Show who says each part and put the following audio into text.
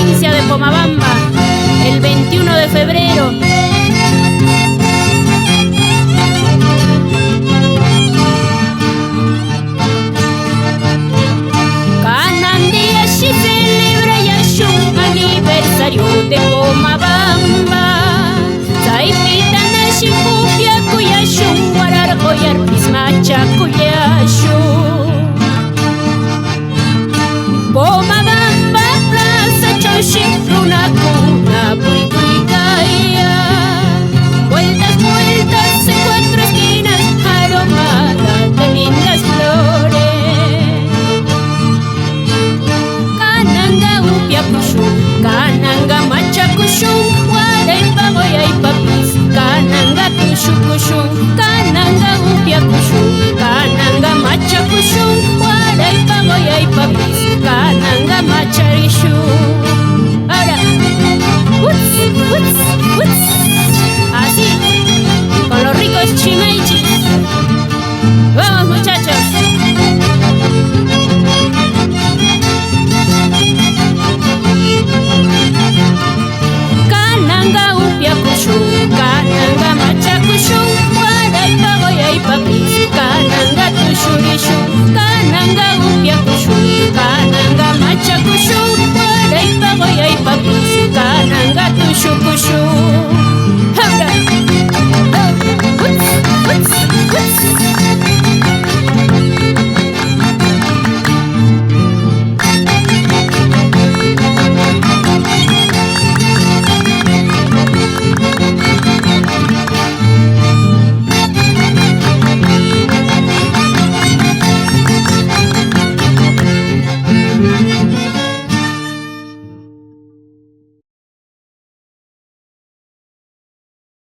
Speaker 1: provincia de Pomabamba, el 21 de febrero. Canandía se celebra ya un aniversario de Pomabamba. Saipitana shikupia kuyashu, warar oyar pismacha kuyashu. Pomabamba plaza choshin, una cuna puricaya. Vueltas, vueltas en cuatro esquinas, aromada de lindas flores. Cananga upia kushu, cananga macha kushu, guarempa voy a papis, cananga kushu kushu.